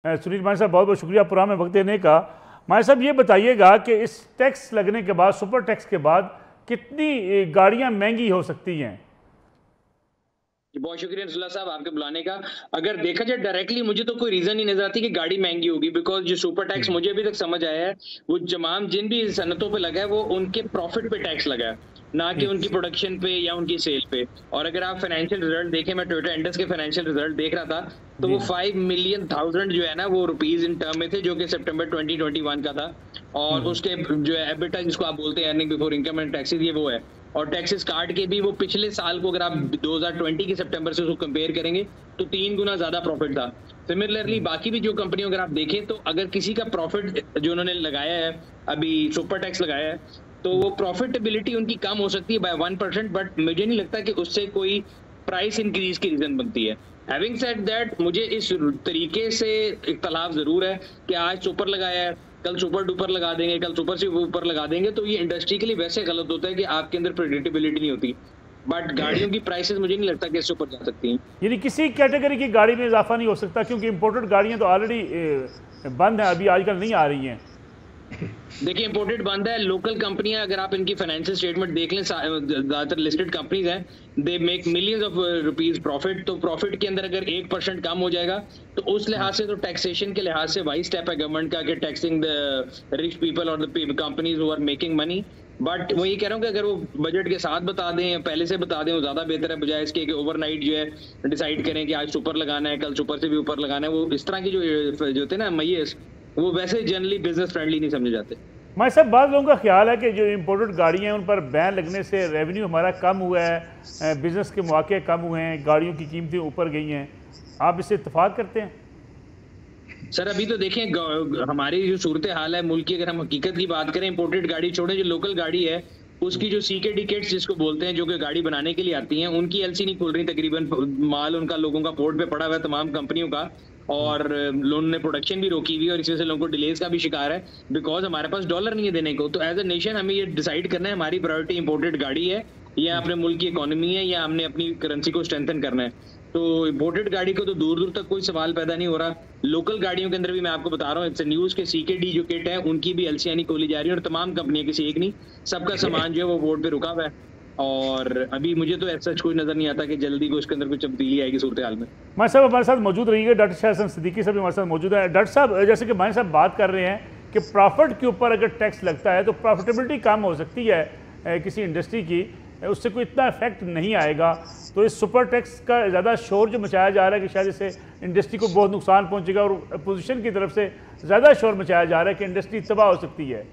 सुनील मानी साहब, बहुत बहुत शुक्रिया प्रोग्राम में वक्त देने का। मानी साहब, ये बताइएगा कि इस टैक्स लगने के बाद, सुपर टैक्स के बाद, कितनी गाड़ियां महंगी हो सकती हैं? बहुत शुक्रिया रसुल्ला साहब आपके बुलाने का। अगर देखा जाए डायरेक्टली, मुझे तो कोई रीजन ही नजर आती कि गाड़ी महंगी होगी, बिकॉज जो सुपर टैक्स मुझे अभी तक समझ आया है वो तमाम जिन भी सनतों पे लगा है वो उनके प्रॉफिट पे टैक्स लगा है, ना कि उनकी प्रोडक्शन पे या उनकी सेल पे। और अगर आप फाइनेंशियल रिजल्ट देखें, मैं टोयोटा इंडस के फाइनेंशियल रिजल्ट देख रहा था, तो वो 5 मिलियन थाउजेंड जो है ना वो रुपीज इन टर्म में थे, जो कि सितंबर 2021 का था। और उसके जो है एबिटा जिसको आप बोलते हैं, earning before income and taxes, ये वो है। और टैक्सेस काट के भी वो पिछले साल को अगर आप 2020 के सितंबर से उसको कंपेयर करेंगे तो 3 गुना ज्यादा प्रॉफिट था। सिमिलरली बाकी भी जो कंपनियों अगर आप देखें, तो अगर किसी का प्रॉफिट जो उन्होंने लगाया है, अभी सुपर टैक्स लगाया है, तो वो प्रॉफिटेबिलिटी उनकी कम हो सकती है बाय 1%, बट मुझे नहीं लगता कि उससे कोई प्राइस इंक्रीज की रीजन बनती है। हैविंग सेड दैट, मुझे इस तरीके से इख्तलाफ जरूर है कि आज सुपर लगाया है, कल सुपर डुपर लगा देंगे, कल सुपर से ऊपर लगा देंगे, तो ये इंडस्ट्री के लिए वैसे गलत होता है कि आपके अंदर प्रेडिक्टेबिलिटी नहीं होती। बट गाड़ियों की प्राइसेस मुझे नहीं लगता कि इससे ऊपर जा सकती हैं। यानी किसी कैटेगरी की गाड़ी में इजाफा नहीं हो सकता, क्योंकि इंपोर्टेड गाड़ियां तो ऑलरेडी बंद हैं, अभी आजकल नहीं आ रही हैं। देखिए, इंपोर्टेड बंद है। लोकल कंपनियां, अगर आप इनकी फाइनेंशियल स्टेटमेंट देख लें, ज्यादातर लिस्टेड कंपनीज हैं, they make millions of rupees profit. तो प्रॉफिट के अंदर अगर 1% कम हो जाएगा, तो उस लिहाज से, तो टैक्सेशन के लिहाज से वाइज स्टेप है गवर्नमेंट का कि टैक्सिंग द रिच पीपल और the companies who are making money. But वो ये कह रहा हूँ कि अगर वो बजट के साथ बता दें या पहले से बता दें, वो ज्यादा बेहतर है, बजाय इसके कि ओवरनाइट जो है डिसाइड करें कि आज सुपर लगाना है, कल सुपर से भी ऊपर लगाना है। वो इस तरह की जो होते हैं ना मैयर्स, वो वैसे जनरली बिजनेस फ्रेंडली नहीं समझे जाते। मैं सब बाद लोगों का ख्याल है कि जो इम्पोर्टेड गाड़ियाँ हैं उन पर बैन लगने से रेवेन्यू हमारा कम हुआ है, बिज़नेस के मौके कम हुए हैं, गाड़ियों की कीमतें ऊपर गई हैं। आप इससे इत्तेफाक करते हैं? सर, अभी तो देखें हमारी जो सूरत हाल है मुल्क की, अगर हम हकीकत की बात करें, इंपोर्टेड गाड़ी छोड़े, जो लोकल गाड़ी है उसकी जो सीकेडी किट्स जिसको बोलते हैं, जो कि गाड़ी बनाने के लिए आती हैं, उनकी एलसी नहीं खुल रही तकरीबन। माल उनका लोगों का पोर्ट पे पड़ा हुआ है, तमाम कंपनियों का। और लोगों ने प्रोडक्शन भी रोकी हुई है, और इसी वजह से लोगों को डिलेज का भी शिकार है, बिकॉज हमारे पास डॉलर नहीं है देने को। तो एज अ नेशन हमें ये डिसाइड करना है हमारी प्रायोरिटी इंपोर्टेड गाड़ी है या अपने मुल्क की इकोनॉमी है, या हमने अपनी करेंसी को स्ट्रेंथन करना है। तो इंपोर्टेड गाड़ी को तो दूर दूर तक कोई सवाल पैदा नहीं हो रहा। लोकल गाड़ियों के अंदर भी मैं आपको बता रहा हूँ, इट्स न्यूज के सीकेडी जो किट है उनकी भी एलसीआई नहीं खोली जा रही है, और तमाम कंपनियां, किसी एक नहीं, सबका सामान जो है वो बोर्ड पे रुका हुआ है। और अभी मुझे तो ऐसा कुछ नजर नहीं आता कि जल्दी को इसके अंदर कुछ तब्दीली आएगी सूरत हाल में। मानी साहब हमारे साथ मौजूद रहिएगा, डॉक्टर शाहसन सिद्दीकी साहब भी हमारे साथ मौजूद है। डॉक्टर साहब, जैसे कि मानी साहब बात कर रहे हैं कि प्रॉफिट के ऊपर अगर टैक्स लगता है तो प्रॉफिटेबिलिटी कम हो सकती है किसी इंडस्ट्री की, उससे कोई इतना इफेक्ट नहीं आएगा। तो इस सुपर टैक्स का ज़्यादा शोर जो मचाया जा रहा है कि शायद इससे इंडस्ट्री को बहुत नुकसान पहुंचेगा, और अपोजिशन की तरफ से ज़्यादा शोर मचाया जा रहा है कि इंडस्ट्री तबाह हो सकती है।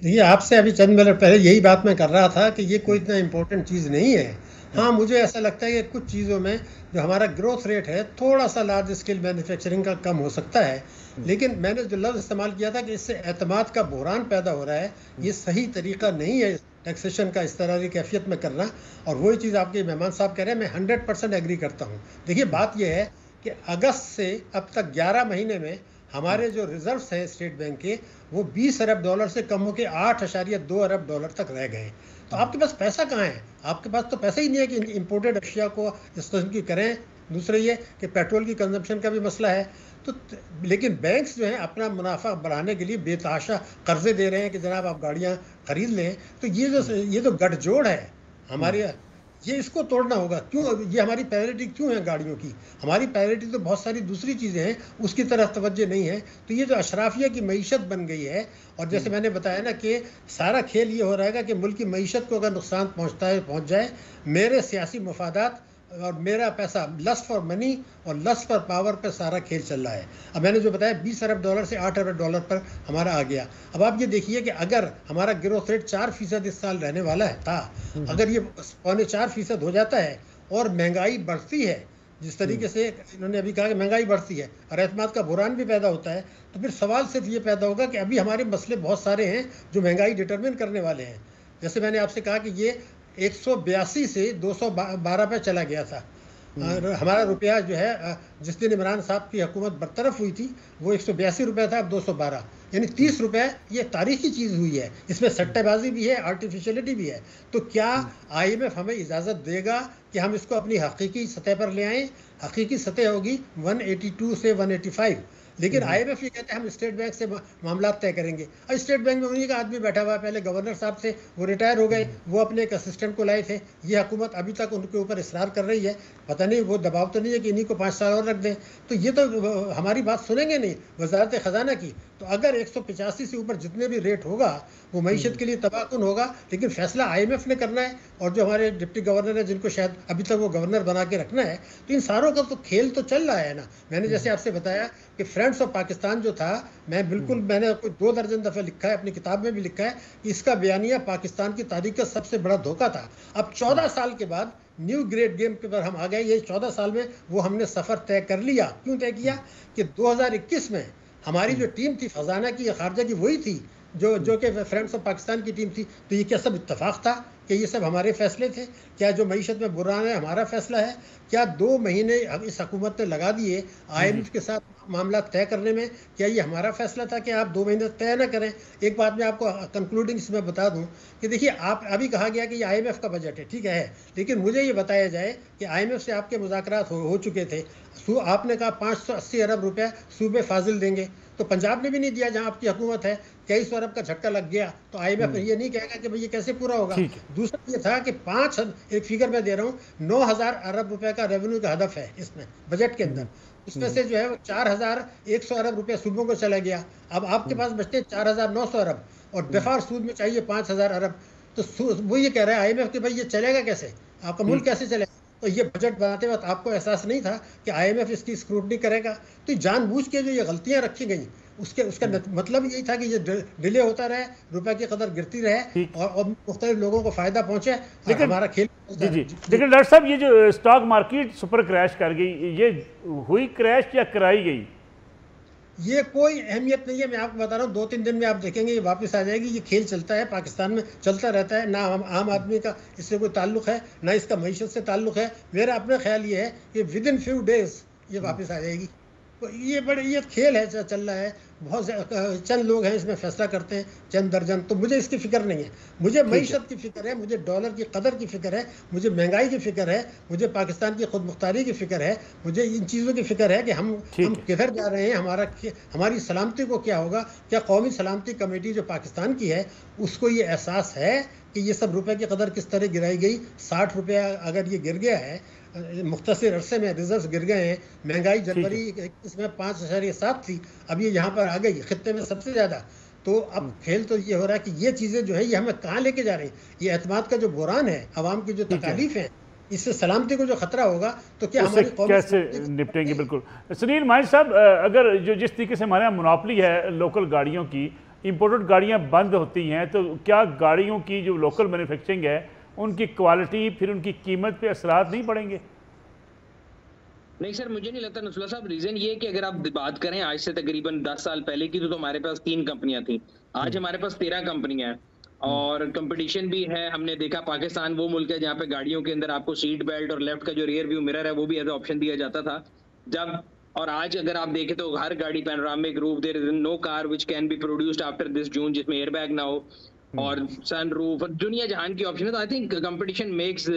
देखिए, आपसे अभी चंद मिनट पहले यही बात मैं कर रहा था कि ये कोई इतना इम्पोर्टेंट चीज़ नहीं है। हाँ, मुझे ऐसा लगता है कि कुछ चीज़ों में जो हमारा ग्रोथ रेट है थोड़ा सा लार्ज स्केल मैन्युफैक्चरिंग का कम हो सकता है, लेकिन मैंने जो लफ्ज़ इस्तेमाल किया था कि इससे एतमाद का बहरान पैदा हो रहा है, ये सही तरीका नहीं है टैक्सेशन का इस तरह की कैफियत में करना। और वही चीज़ आपके मेहमान साहब कह रहे हैं, मैं 100% एग्री करता हूँ। देखिए, बात यह है कि अगस्त से अब तक 11 महीने में हमारे जो रिजर्व्स हैं स्टेट बैंक के, वो 20 अरब डॉलर से कम होकर 8.2 अरब डॉलर तक रह गए। तो आपके पास पैसा कहाँ है? आपके पास तो पैसा ही नहीं है कि इंपोर्टेड अशिया को इस किस्म की करें। दूसरा ये कि पेट्रोल की कंजम्पशन का भी मसला है। तो लेकिन बैंक्स जो हैं अपना मुनाफा बढ़ाने के लिए बेतहाशा कर्जे दे रहे हैं कि जनाब आप गाड़ियाँ खरीद लें। तो ये जो गठजोड़ है हमारे, ये इसको तोड़ना होगा। क्यों? ये हमारी प्रायोरिटी क्यों है गाड़ियों की? हमारी प्रायोरिटी तो बहुत सारी दूसरी चीज़ें हैं, उसकी तरफ तवज्जो नहीं है। तो ये जो अशराफिया की मईशत बन गई है, और जैसे मैंने बताया ना कि सारा खेल ये हो रहेगा कि मुल्क की मईशत को अगर नुकसान पहुंच जाए, मेरे सियासी मफादात और मेरा पैसा, लस्ट फॉर मनी और लस्ट फॉर पावर पर सारा खेल चल रहा है। अब मैंने जो बताया 20 अरब डॉलर से 8 अरब डॉलर पर हमारा आ गया। अब आप ये देखिए कि अगर हमारा ग्रोथ रेट 4% इस साल रहने वाला है था, अगर ये 4.25% हो जाता है और महंगाई बढ़ती है, जिस तरीके से इन्होंने अभी कहा कि महंगाई बढ़ती है और एतमाद का बुरान भी पैदा होता है, तो फिर सवाल सिर्फ ये पैदा होगा कि अभी हमारे मसले बहुत सारे हैं जो महंगाई डिटरमिन करने वाले हैं। जैसे मैंने आपसे कहा कि ये 182 से 212 पे चला गया था, और हमारा रुपया जो है जिस दिन इमरान साहब की हुकूमत बरतरफ हुई थी वो 182 रुपये था, अब 212, यानी 30 रुपये। ये तारीखी चीज़ हुई है, इसमें सट्टेबाजी भी है, आर्टिफिशियलिटी भी है। तो क्या IMF हमें इजाज़त देगा कि हम इसको अपनी हकीकी सतह पर ले आएँ? हकीकी सतह होगी 182 से 185, लेकिन IMF ये कहते हैं हम स्टेट बैंक से मामला तय करेंगे। और स्टेट बैंक में उन्हीं का आदमी बैठा हुआ है, पहले गवर्नर साहब थे, वो रिटायर हो गए, वो अपने एक असिस्टेंट को लाए थे। ये हुकूमत अभी तक उनके ऊपर इसरार कर रही है, पता नहीं वो दबाव तो नहीं है कि इन्हीं को 5 साल और रख दें। तो ये तो हमारी बात सुनेंगे नहीं वजारत ख़जाना की। तो अगर 185 से ऊपर जितने भी रेट होगा वो मईशत के लिए तबाहकुन होगा, लेकिन फैसला IMF ने करना है और जो हमारे डिप्टी गवर्नर है जिनको शायद अभी तक वो गवर्नर बना के रखना है। तो इन सारों का तो खेल तो चल रहा है ना। मैंने जैसे आपसे बताया कि फ्रेंड्स ऑफ पाकिस्तान जो था, मैंने कोई 2 दर्जन दफ़े लिखा है, अपनी किताब में भी लिखा है कि इसका बयानिया पाकिस्तान की तारीख का सबसे बड़ा धोखा था। अब 14 साल के बाद न्यू ग्रेट गेम के पर हम आ गए। ये 14 साल में वो हमने सफ़र तय कर लिया। क्यों तय किया कि 2021 में हमारी जो टीम थी खजाना की या खारजा की, वही थी जो कि फ्रेंड्स ऑफ पाकिस्तान की टीम थी। तो ये क्या सब इत्तेफाक था कि ये सब हमारे फैसले थे? क्या जो मईशत में बुरान है हमारा फैसला है? क्या 2 महीने इस हुकूमत ने लगा दिए IMF के साथ मामला तय करने में? क्या ये हमारा फैसला था कि आप 2 महीने तय ना करें? एक बात मैं आपको कंक्लूडिंग इसमें बता दूं कि देखिए, आप अभी कहा गया कि ये IMF का बजट है, ठीक है, लेकिन मुझे ये बताया जाए कि IMF से आपके मुज़ाकरात हो चुके थे। आपने कहा 580 अरब रुपये सूबे फाजिल देंगे, तो पंजाब ने भी नहीं दिया जहां आपकी हुकूमत है। 2300 अरब का झटका लग गया, तो IMF ये नहीं कहेगा कि भाई ये कैसे पूरा होगा। दूसरा ये था कि एक फिगर मैं दे रहा हूँ, 9000 अरब रुपए का रेवेन्यू का हदफ है इसमें बजट के अंदर। उसमें से जो है 4100 अरब रुपए सूबों को चला गया। अब आपके पास बचते 4900 अरब और दफार सूद में चाहिए 5000 अरब। तो वो ये कह रहा है IMF कि भाई ये चलेगा कैसे, आपका मुल्क कैसे चलेगा? तो ये बजट बनाते वक्त आपको एहसास नहीं था कि IMF इसकी स्क्रूटनी करेगा? तो जानबूझ के जो ये गलतियां रखी गई उसका मतलब यही था कि ये डिले होता रहे, रुपए की कदर गिरती रहे और मुख्तलिफ लोगों को फायदा पहुंचे, लेकिन हमारा खेल जी। लेकिन डॉक्टर साहब, ये जो स्टॉक मार्केट सुपर क्रैश कर गई, ये हुई क्रैश या कराई गई? ये कोई अहमियत नहीं है। मैं आपको बता रहा हूँ, 2-3 दिन में आप देखेंगे ये वापस आ जाएगी। ये खेल चलता है, पाकिस्तान में चलता रहता है। ना आम आदमी का इससे कोई ताल्लुक है, ना इसका मईशत से ताल्लुक है। मेरा अपना ख्याल ये है कि विद इन फ्यू डेज ये वापस आ जाएगी। तो ये खेल है, चल रहा है। बहुत चंद लोग हैं इसमें फैसला करते हैं, चंद दर्जन। तो मुझे इसकी फिक्र नहीं है। मुझे मईशत की फिक्र है, मुझे डॉलर की कदर की फिक्र है, मुझे महंगाई की फिक्र है, मुझे पाकिस्तान की खुद मुख्तारी की फिक्र है, मुझे इन चीज़ों की फिक्र है कि हम किधर जा रहे हैं, हमारी सलामती को क्या होगा। क्या कौमी सलामती कमेटी जो पाकिस्तान की है उसको ये एहसास है कि ये सब रुपए की कदर किस तरह गिराई गई? 60 रुपया अगर ये गिर गया है, मुख्तसर अरसे में रिजर्व गिर गए हैं। महंगाई जनवरी इसमें 5.7 थी, अब ये यहाँ पर आ गई खित्ते में सबसे ज़्यादा। तो अब खेल तो ये हो रहा है कि ये चीज़ें जो है ये हमें कहाँ लेके जा रही हैं। ये एतमाद का जो बुरान है, आवाम की जो तकालीफ है, इससे सलामती को जो खतरा होगा, तो क्या हमारी कैसे निपटेंगे? बिल्कुल सुनील माहिर साहब, अगर जिस तरीके से हमारे यहाँ मोनोपोली है लोकल गाड़ियों की, इंपोर्टेड गाड़ियाँ बंद होती हैं, तो क्या गाड़ियों की जो लोकल मैन्युफैक्चरिंग है उनकी क्वालिटी, फिर उनकी कीमत पे असरात नहीं पड़ेंगे? नहीं सर, मुझे नहीं लगता नसरुल्लाह साहब। रीजन ये है कि अगर आप बात करें आज से तकरीबन 10 साल पहले की, तो हमारे पास 3 कंपनियां थी। आज हमारे पास 13 कंपनियां हैं और कंपटीशन भी है। हमने देखा पाकिस्तान वो मुल्क है जहाँ पे गाड़ियों के अंदर आपको सीट बेल्ट और लेफ्ट का जो रियर व्यू मिरर है वो भी एज ऑप्शन दिया जाता था जब। और आज अगर आप देखें तो हर गाड़ी panoramic roof, there is no car which can be produced after this June जिसमें एयरबैग ना हो और सनरूफ और दुनिया जहान की ऑप्शन है। तो I think competition makes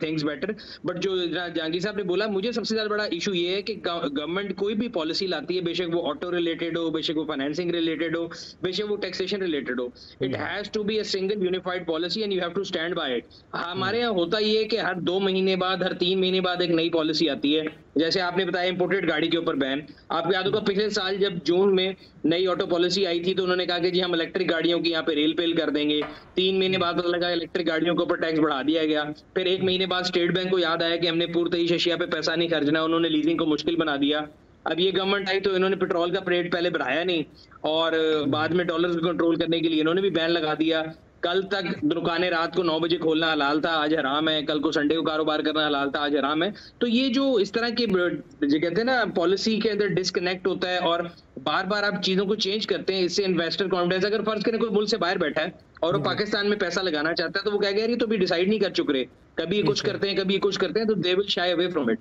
things better. But जो जहांगीर साहब ने बोला, मुझे सबसे ज्यादा बड़ा इशू ये है कि गवर्नमेंट कोई भी पॉलिसी लाती है, बेशक वो ऑटो रिलेटेड हो, बेशक वो फाइनेंसिंग रिलेटेड हो, बेशक वो टैक्सेशन रिलेटेड हो, it has to be a single unified policy and you have to stand by it. हमारे यहाँ होता ये है कि हर 2 महीने बाद, हर 3 महीने बाद एक नई पॉलिसी आती है। जैसे आपने बताया इंपोर्टेड गाड़ी के ऊपर बैन, आपको याद होगा पिछले साल जब जून में नई ऑटो पॉलिसी आई थी तो उन्होंने कहा कि जी हम इलेक्ट्रिक गाड़ियों की यहाँ पे रेल पेल कर देंगे। 3 महीने बाद पता लगा इलेक्ट्रिक गाड़ियों के ऊपर टैक्स बढ़ा दिया गया। फिर 1 महीने बाद स्टेट बैंक को याद आया कि हमने पूर्तईश अशिया पे पैसा नहीं खर्चना, उन्होंने लीजिंग को मुश्किल बना दिया। अब ये गवर्नमेंट आई तो इन्होंने पेट्रोल का रेट पहले बढ़ाया नहीं और बाद में डॉलर को कंट्रोल करने के लिए इन्होंने भी बैन लगा दिया। कल तक दुकानें रात को 9 बजे खोलना हलाल था, आज हराम है। कल को संडे को कारोबार करना हलाल था, आज हराम है। तो ये जो इस तरह के जो कहते हैं ना पॉलिसी के अंदर डिस्कनेक्ट होता है और बार बार आप चीजों को चेंज करते हैं, इससे इन्वेस्टर कॉन्फिडेंस, अगर फर्ज करें कोई मुल्क से बाहर बैठा है और वो पाकिस्तान में पैसा लगाना चाहता है तो वो कह गया ये तो भी डिसाइड नहीं कर चुके, कभी कुछ करते हैं कभी कुछ करते हैं, तो they will shy away from it.